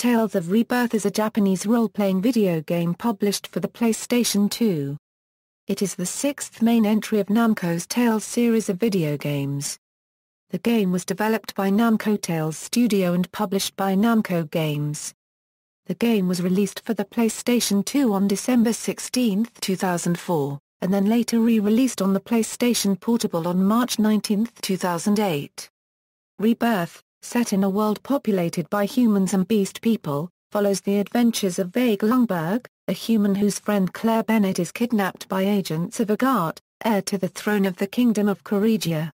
Tales of Rebirth is a Japanese role-playing video game published for the PlayStation 2. It is the sixth main entry of Namco's Tales series of video games. The game was developed by Namco Tales Studio and published by Namco Games. The game was released for the PlayStation 2 on December 16, 2004, and then later re-released on the PlayStation Portable on March 19, 2008. Rebirth, set in a world populated by humans and beast people, follows the adventures of Veigue Lungberg, a human whose friend Claire Bennett is kidnapped by agents of Agarte, heir to the throne of the Kingdom of Karegia.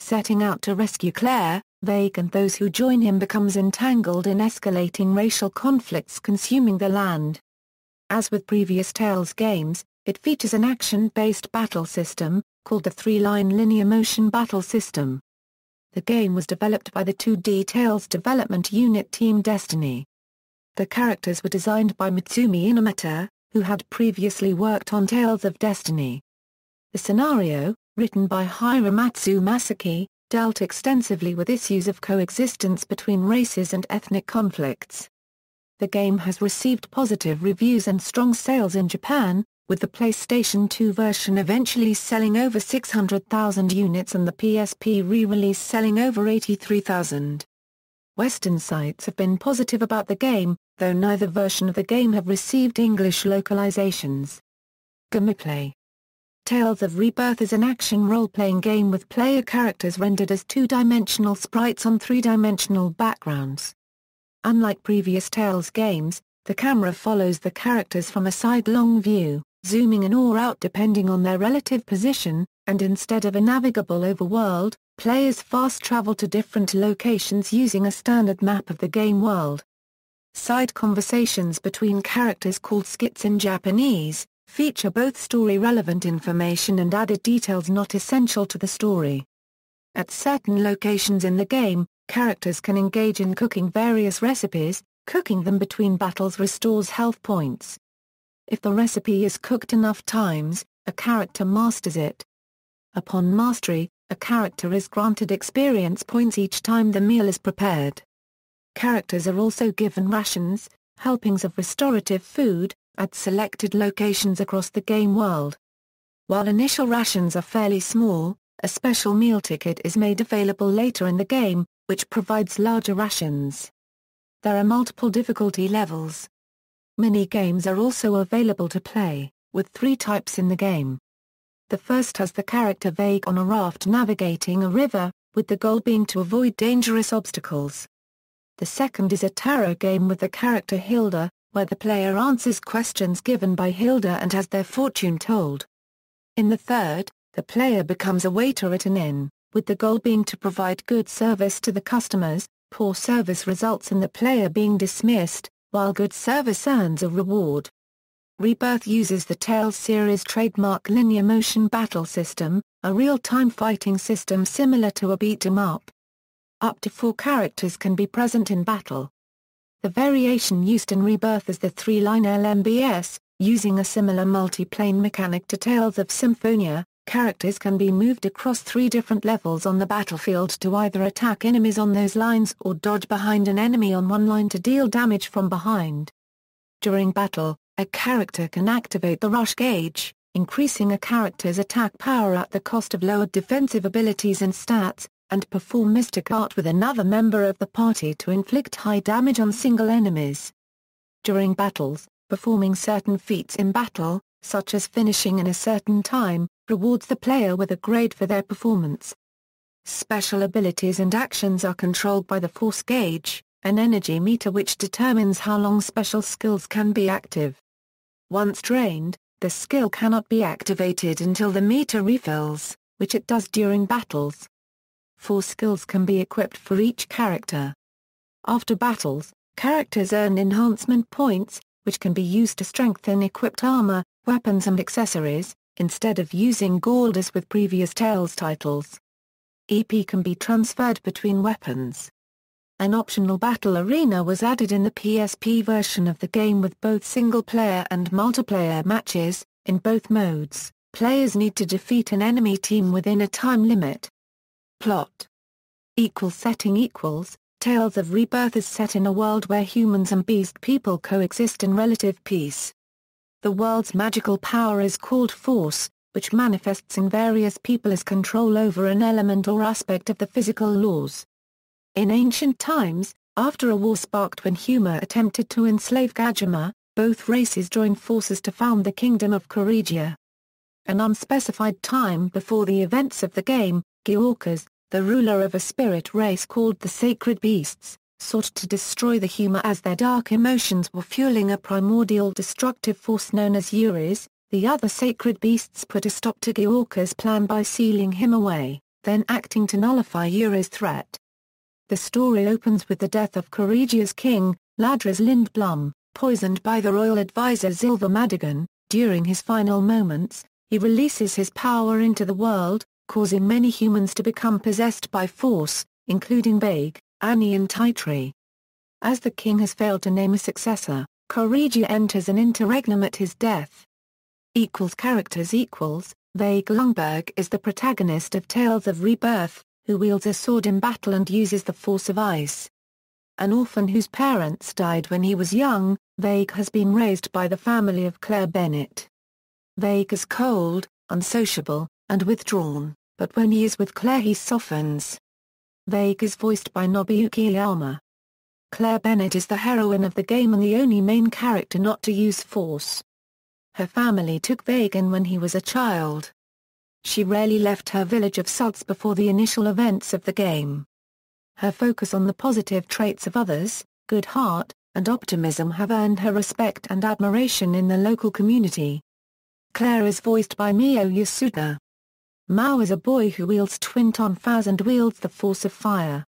Setting out to rescue Claire, Veigue and those who join him becomes entangled in escalating racial conflicts consuming the land. As with previous Tales games, it features an action-based battle system, called the three-line linear motion battle system. The game was developed by the 2D Tales development unit Team Destiny. The characters were designed by Mutsumi Inomata, who had previously worked on Tales of Destiny. The scenario, written by Hiramatsu Masaki, dealt extensively with issues of coexistence between races and ethnic conflicts. The game has received positive reviews and strong sales in Japan, with the PlayStation 2 version eventually selling over 600,000 units and the PSP re-release selling over 83,000. Western sites have been positive about the game, though neither version of the game have received English localizations. Gameplay. Tales of Rebirth is an action role-playing game with player characters rendered as two-dimensional sprites on three-dimensional backgrounds. Unlike previous Tales games, the camera follows the characters from a sidelong view, zooming in or out depending on their relative position, and instead of a navigable overworld, players fast travel to different locations using a standard map of the game world. Side conversations between characters called skits in Japanese, feature both story-relevant information and added details not essential to the story. At certain locations in the game, characters can engage in cooking various recipes. Cooking them between battles restores health points. If the recipe is cooked enough times, a character masters it. Upon mastery, a character is granted experience points each time the meal is prepared. Characters are also given rations, helpings of restorative food, at selected locations across the game world. While initial rations are fairly small, a special meal ticket is made available later in the game, which provides larger rations. There are multiple difficulty levels. Mini-games are also available to play, with 3 types in the game. The first has the character Veigue on a raft navigating a river, with the goal being to avoid dangerous obstacles. The second is a tarot game with the character Hilda, where the player answers questions given by Hilda and has their fortune told. In the third, the player becomes a waiter at an inn, with the goal being to provide good service to the customers. Poor service results in the player being dismissed, while good service earns a reward. Rebirth uses the Tales series trademark linear motion battle system, a real-time fighting system similar to a beat-em-up. Up to 4 characters can be present in battle. The variation used in Rebirth is the 3-line LMBS, using a similar multi-plane mechanic to Tales of Symphonia. Characters can be moved across 3 different levels on the battlefield to either attack enemies on those lines or dodge behind an enemy on one line to deal damage from behind. During battle, a character can activate the rush gauge, increasing a character's attack power at the cost of lowered defensive abilities and stats, and perform mystic art with another member of the party to inflict high damage on single enemies. During battles, performing certain feats in battle, such as finishing in a certain time, rewards the player with a grade for their performance. Special abilities and actions are controlled by the force gauge, an energy meter which determines how long special skills can be active. Once drained, the skill cannot be activated until the meter refills, which it does during battles. 4 skills can be equipped for each character. After battles, characters earn enhancement points, which can be used to strengthen equipped armor, weapons and accessories, instead of using gold as with previous Tales titles. EP can be transferred between weapons. An optional battle arena was added in the PSP version of the game with both single-player and multiplayer matches. In both modes, players need to defeat an enemy team within a time limit. Plot. Setting Tales of Rebirth is set in a world where humans and beast people coexist in relative peace. The world's magical power is called Force, which manifests in various people as control over an element or aspect of the physical laws. In ancient times, after a war sparked when Huma attempted to enslave Gajima, both races joined forces to found the Kingdom of Karegia. An unspecified time before the events of the game, Gyorkas, the ruler of a spirit race called the Sacred Beasts, sought to destroy the Huma as their dark emotions were fueling a primordial destructive force known as Uris. The other Sacred Beasts put a stop to Gyorkas' plan by sealing him away, then acting to nullify Uris' threat. The story opens with the death of Karegia's king, Ladras Lindblom, poisoned by the royal advisor Zilver Madigan. During his final moments, he releases his power into the world, causing many humans to become possessed by Force, including Veigue, Annie and Taitri. As the king has failed to name a successor, Karegia enters an interregnum at his death. Characters Veigue Lungberg is the protagonist of Tales of Rebirth, who wields a sword in battle and uses the force of ice. An orphan whose parents died when he was young, Veigue has been raised by the family of Claire Bennett. Veigue is cold, unsociable, and withdrawn, but when he is with Claire he softens. Veigue is voiced by Nobuyuki Aoyama. Claire Bennett is the heroine of the game and the only main character not to use force. Her family took Veigue in when he was a child. She rarely left her village of Suds before the initial events of the game. Her focus on the positive traits of others, good heart, and optimism have earned her respect and admiration in the local community. Claire is voiced by Mio Yasuda. Mao is a boy who wields twin tonfas and wields the force of fire.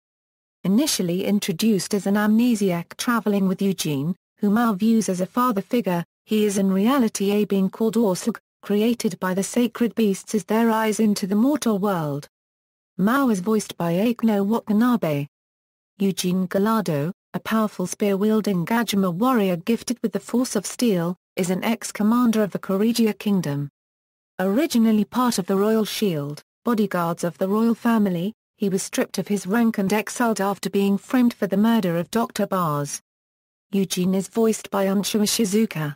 Initially introduced as an amnesiac traveling with Eugene, who Mao views as a father figure, he is in reality a being called Orsug, created by the sacred beasts as their eyes into the mortal world. Mao is voiced by Akino Watanabe. Eugene Gallardo, a powerful spear-wielding Gajima warrior gifted with the force of steel, is an ex-commander of the Karegia Kingdom. Originally part of the Royal Shield, bodyguards of the royal family, he was stripped of his rank and exiled after being framed for the murder of Dr. Bars. Eugene is voiced by Unsho Ishizuka.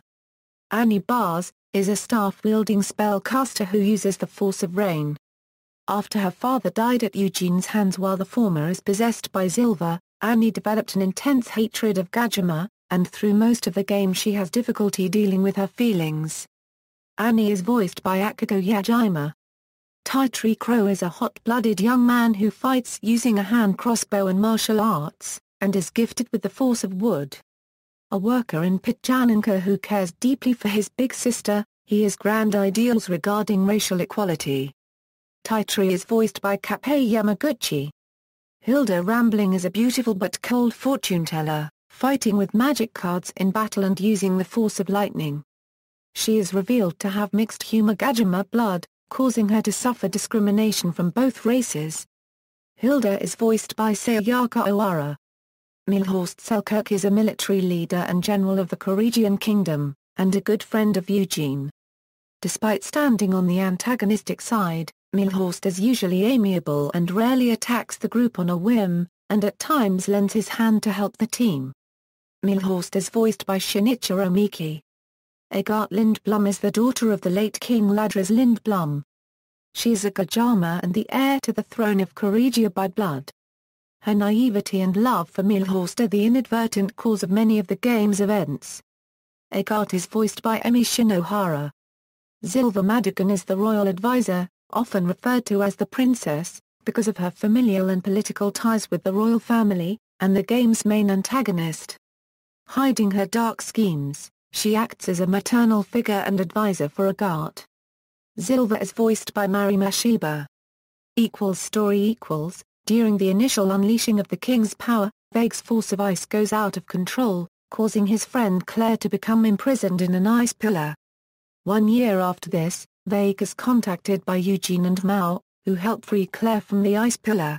Annie Bars, is a staff-wielding spellcaster who uses the force of rain. After her father died at Eugene's hands while the former is possessed by Zilver, Annie developed an intense hatred of Gajima, and through most of the game she has difficulty dealing with her feelings. Annie is voiced by Akiko Yajima. Taitri Crow is a hot-blooded young man who fights using a hand crossbow and martial arts, and is gifted with the force of wood. A worker in Pitjananka who cares deeply for his big sister, he has grand ideals regarding racial equality. Taitri is voiced by Kappei Yamaguchi. Hilda Rambling is a beautiful but cold fortune-teller, fighting with magic cards in battle and using the force of lightning. She is revealed to have mixed Huma Gajima blood, causing her to suffer discrimination from both races. Hilda is voiced by Sayaka Owara. Milhorst Selkirk is a military leader and general of the Karegian Kingdom, and a good friend of Eugene. Despite standing on the antagonistic side, Milhorst is usually amiable and rarely attacks the group on a whim, and at times lends his hand to help the team. Milhorst is voiced by Shinichiro Miki. Agarte Lindblom is the daughter of the late King Ladras Lindblom. She is a Gajama and the heir to the throne of Karegia by blood. Her naivety and love for Milhorst are the inadvertent cause of many of the game's events. Agarte is voiced by Emi Shinohara. Zilver Madigan is the royal advisor, often referred to as the princess, because of her familial and political ties with the royal family, and the game's main antagonist. Hiding her dark schemes, she acts as a maternal figure and advisor for Agarte. Zilver is voiced by Mari Mashiba. Story During the initial unleashing of the king's power, Veigue's force of ice goes out of control, causing his friend Claire to become imprisoned in an ice pillar. 1 year after this, Veigue is contacted by Eugene and Mao, who help free Claire from the ice pillar.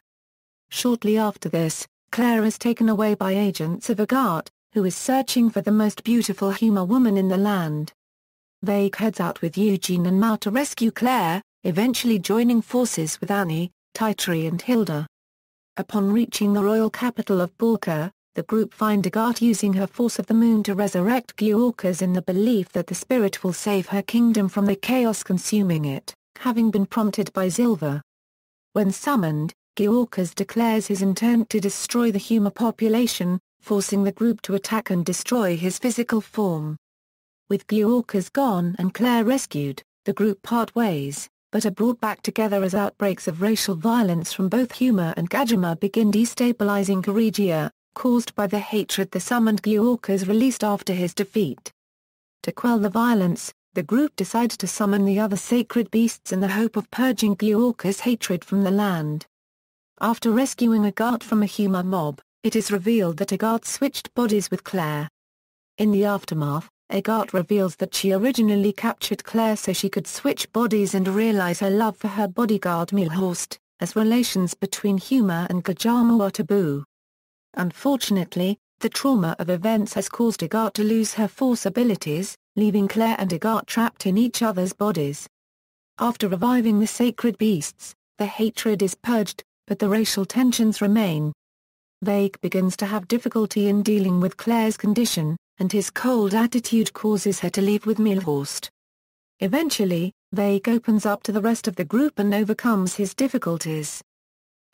Shortly after this, Claire is taken away by agents of Agarte, who is searching for the most beautiful Huma woman in the land. Veigue heads out with Eugene and Mao to rescue Claire, eventually joining forces with Annie, Taitri and Hilda. Upon reaching the royal capital of Borka, the group find Agarte using her force of the moon to resurrect Giorkas in the belief that the spirit will save her kingdom from the chaos consuming it, having been prompted by Silva. When summoned, Giorkas declares his intent to destroy the human population, forcing the group to attack and destroy his physical form. With Giorkas gone and Claire rescued, the group part ways, but are brought back together as outbreaks of racial violence from both Huma and Gajima begin destabilizing Karegia, caused by the hatred the summoned Giorkas released after his defeat. To quell the violence, the group decides to summon the other sacred beasts in the hope of purging Giorkas' hatred from the land. After rescuing Agarte from a Huma mob, it is revealed that Agarte switched bodies with Claire. In the aftermath, Agarte reveals that she originally captured Claire so she could switch bodies and realize her love for her bodyguard Milhorst, as relations between Huma and Gajama are taboo. Unfortunately, the trauma of events has caused Agarte to lose her force abilities, leaving Claire and Agarte trapped in each other's bodies. After reviving the sacred beasts, the hatred is purged, but the racial tensions remain. Veigue begins to have difficulty in dealing with Claire's condition, and his cold attitude causes her to leave with Milhorst. Eventually, Veigue opens up to the rest of the group and overcomes his difficulties.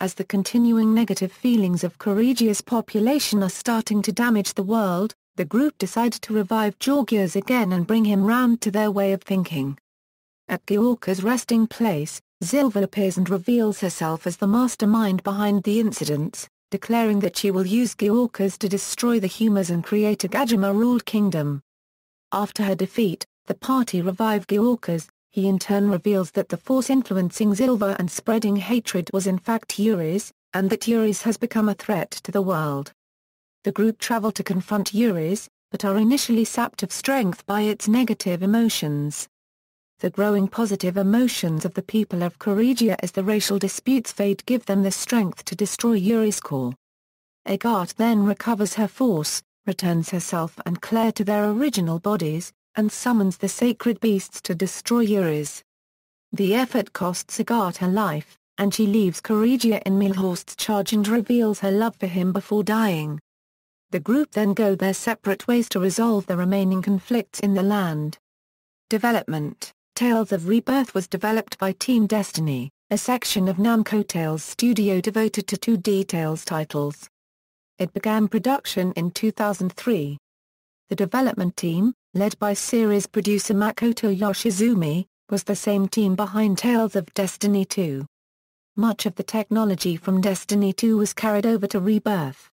As the continuing negative feelings of Karegia's population are starting to damage the world, the group decides to revive Giorgias again and bring him round to their way of thinking. At Giorka's resting place, Silva appears and reveals herself as the mastermind behind the incidents, declaring that she will use Giorkas to destroy the Humas and create a Gajima-ruled kingdom. After her defeat, the party revive Giorkas. He in turn reveals that the force influencing Silva and spreading hatred was in fact Yuri's, and that Yuri's has become a threat to the world. The group travel to confront Yuri's, but are initially sapped of strength by its negative emotions. The growing positive emotions of the people of Karegia as the racial disputes fade give them the strength to destroy Yuri's core. Agarte then recovers her force, returns herself and Claire to their original bodies, and summons the sacred beasts to destroy Yuri's. The effort costs Agarte her life, and she leaves Karegia in Milhorst's charge and reveals her love for him before dying. The group then go their separate ways to resolve the remaining conflicts in the land. Development: Tales of Rebirth was developed by Team Destiny, a section of Namco Tales Studio devoted to 2D Tales titles. It began production in 2003. The development team, led by series producer Makoto Yoshizumi, was the same team behind Tales of Destiny 2. Much of the technology from Destiny 2 was carried over to Rebirth.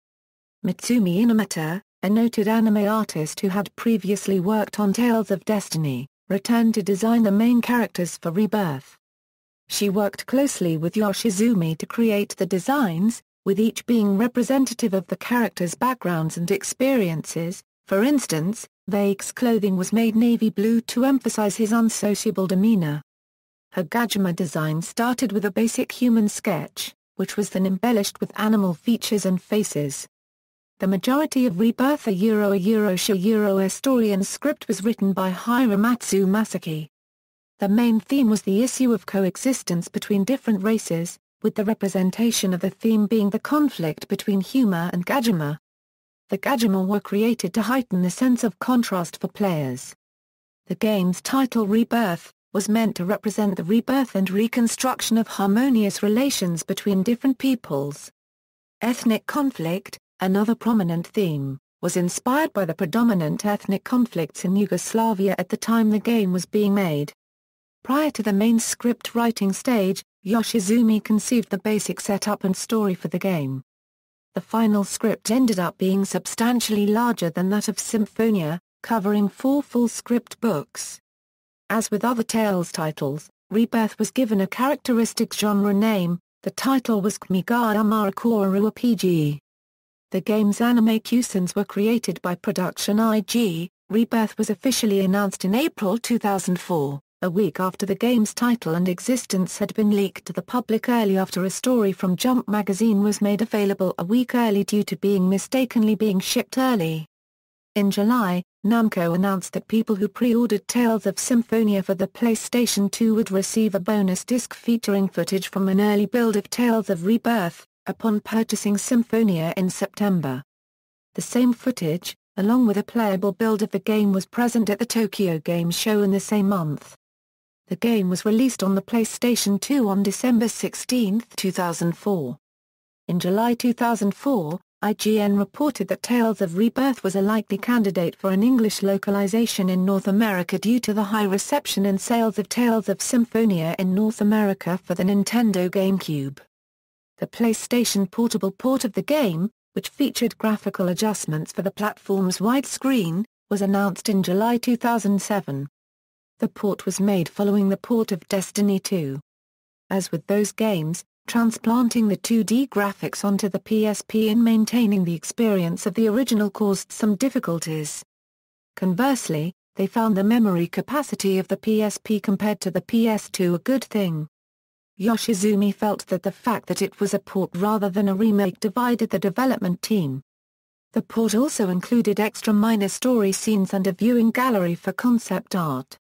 Mutsumi Inomata, a noted anime artist who had previously worked on Tales of Destiny, returned to design the main characters for Rebirth. She worked closely with Yoshizumi to create the designs, with each being representative of the characters' backgrounds and experiences. For instance, Veigue's clothing was made navy blue to emphasize his unsociable demeanor. Her Gajima design started with a basic human sketch, which was then embellished with animal features and faces. The majority of Rebirth a story and script was written by Hiramatsu Masaki. The main theme was the issue of coexistence between different races, with the representation of the theme being the conflict between Huma and Gajima. The Gajima were created to heighten the sense of contrast for players. The game's title Rebirth was meant to represent the rebirth and reconstruction of harmonious relations between different peoples. Ethnic conflict, another prominent theme, was inspired by the predominant ethnic conflicts in Yugoslavia at the time the game was being made. Prior to the main script writing stage, Yoshizumi conceived the basic setup and story for the game. The final script ended up being substantially larger than that of Symphonia, covering 4 full script books. As with other Tales titles, Rebirth was given a characteristic genre name. The title was Kmiga Amarakuru RPG. The game's anime cutscenes were created by Production IG. Rebirth was officially announced in April 2004, a week after the game's title and existence had been leaked to the public early after a story from Jump magazine was made available a week early due to being mistakenly being shipped early. In July, Namco announced that people who pre-ordered Tales of Symphonia for the PlayStation 2 would receive a bonus disc featuring footage from an early build of Tales of Rebirth, upon purchasing Symphonia in September. The same footage, along with a playable build of the game, was present at the Tokyo Game Show in the same month. The game was released on the PlayStation 2 on December 16, 2004. In July 2004, IGN reported that Tales of Rebirth was a likely candidate for an English localization in North America due to the high reception and sales of Tales of Symphonia in North America for the Nintendo GameCube. The PlayStation Portable port of the game, which featured graphical adjustments for the platform's widescreen, was announced in July 2007. The port was made following the port of Destiny 2. As with those games, transplanting the 2D graphics onto the PSP and maintaining the experience of the original caused some difficulties. Conversely, they found the memory capacity of the PSP compared to the PS2 a good thing. Yoshizumi felt that the fact that it was a port rather than a remake divided the development team. The port also included extra minor story scenes and a viewing gallery for concept art.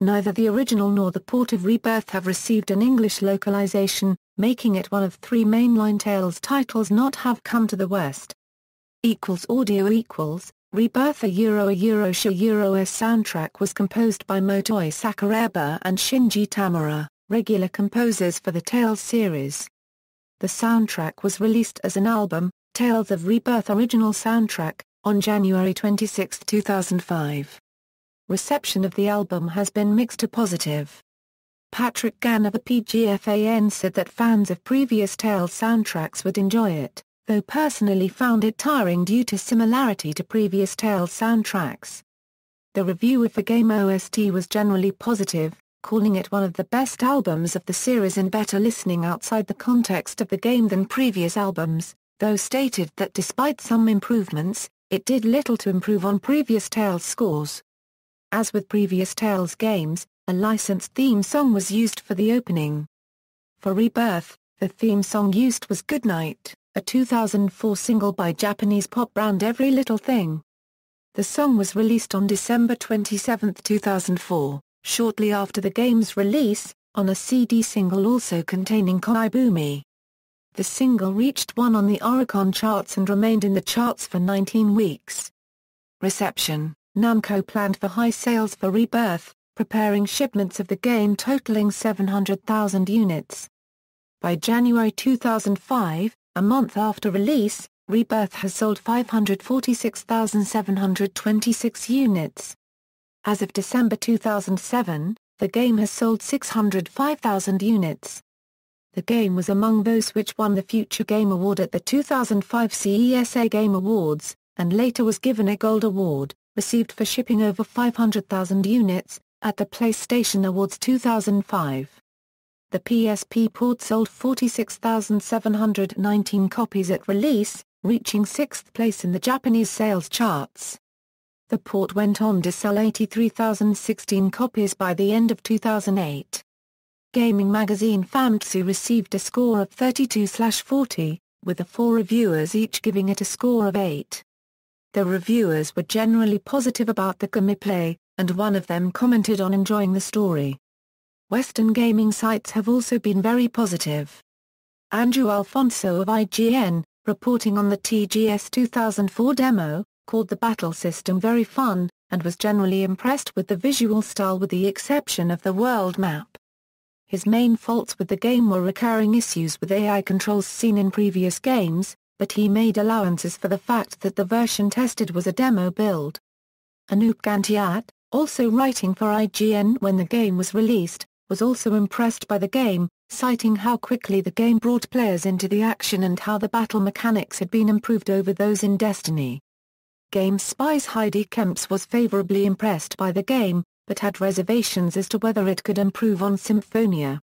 Neither the original nor the port of Rebirth have received an English localization, making it one of 3 mainline Tales titles not have come to the West. Audio Rebirth a Euro's soundtrack was composed by Motoi Sakuraba and Shinji Tamura, regular composers for the Tales series. The soundtrack was released as an album, Tales of Rebirth Original Soundtrack, on January 26, 2005. Reception of the album has been mixed to positive. Patrick Gann of the PGFAN said that fans of previous Tales soundtracks would enjoy it, though personally found it tiring due to similarity to previous Tales soundtracks. The review of the game OST was generally positive, calling it one of the best albums of the series and better listening outside the context of the game than previous albums, though stated that despite some improvements, it did little to improve on previous Tales scores. As with previous Tales games, a licensed theme song was used for the opening. For Rebirth, the theme song used was Goodnight, a 2004 single by Japanese pop band Every Little Thing. The song was released on December 27, 2004, shortly after the game's release, on a CD single also containing Koibumi. The single reached 1 on the Oricon charts and remained in the charts for 19 weeks. Reception: Namco planned for high sales for Rebirth, preparing shipments of the game totaling 700,000 units. By January 2005, a month after release, Rebirth has sold 546,726 units. As of December 2007, the game has sold 605,000 units. The game was among those which won the Future Game Award at the 2005 CESA Game Awards, and later was given a Gold Award, received for shipping over 500,000 units, at the PlayStation Awards 2005. The PSP port sold 46,719 copies at release, reaching 6th place in the Japanese sales charts. The port went on to sell 83,016 copies by the end of 2008. Gaming magazine Famitsu received a score of 32/40, with the 4 reviewers each giving it a score of 8. The reviewers were generally positive about the gameplay, and one of them commented on enjoying the story. Western gaming sites have also been very positive. Andrew Alfonso of IGN, reporting on the TGS 2004 demo, called the battle system very fun, and was generally impressed with the visual style with the exception of the world map. His main faults with the game were recurring issues with AI controls seen in previous games, but he made allowances for the fact that the version tested was a demo build. Anoop Gantiat, also writing for IGN when the game was released, was also impressed by the game, citing how quickly the game brought players into the action and how the battle mechanics had been improved over those in Destiny. GameSpy's Heidi Kemps was favorably impressed by the game, but had reservations as to whether it could improve on Symphonia.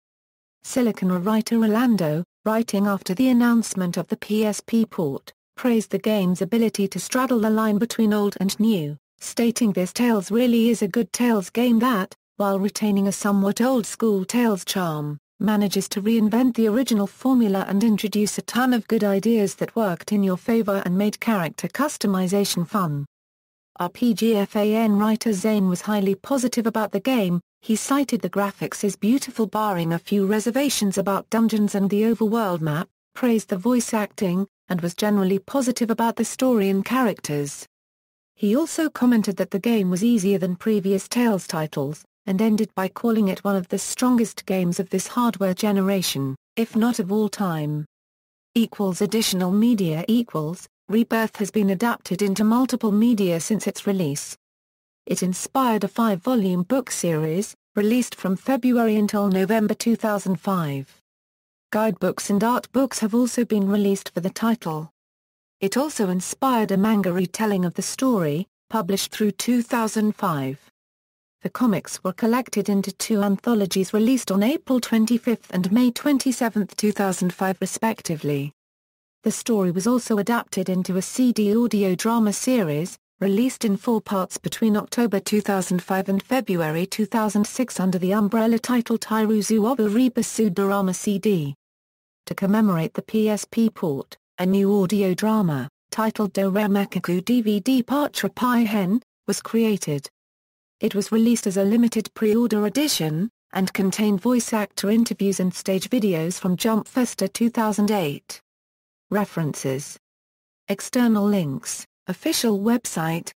Silicon writer Orlando, writing after the announcement of the PSP port, praised the game's ability to straddle the line between old and new, stating this Tales really is a good Tales game that, while retaining a somewhat old-school Tales charm, manages to reinvent the original formula and introduce a ton of good ideas that worked in your favor and made character customization fun. RPGFAN writer Zane was highly positive about the game. He cited the graphics as beautiful barring a few reservations about dungeons and the overworld map, praised the voice acting, and was generally positive about the story and characters. He also commented that the game was easier than previous Tales titles, and ended by calling it one of the strongest games of this hardware generation, if not of all time. Additional media Rebirth has been adapted into multiple media since its release. It inspired a 5-volume book series, released from February until November 2005. Guidebooks and art books have also been released for the title. It also inspired a manga retelling of the story, published through 2005. The comics were collected into 2 anthologies released on April 25 and May 27, 2005 respectively. The story was also adapted into a CD audio drama series, released in 4 parts between October 2005 and February 2006 under the umbrella title Tairuzu Oba Rebasu Dorama CD. To commemorate the PSP port, a new audio drama, titled Doramaku DVD Patra Pai Hen, was created. It was released as a limited pre-order edition, and contained voice actor interviews and stage videos from Jump Festa 2008. References. External links. Official website.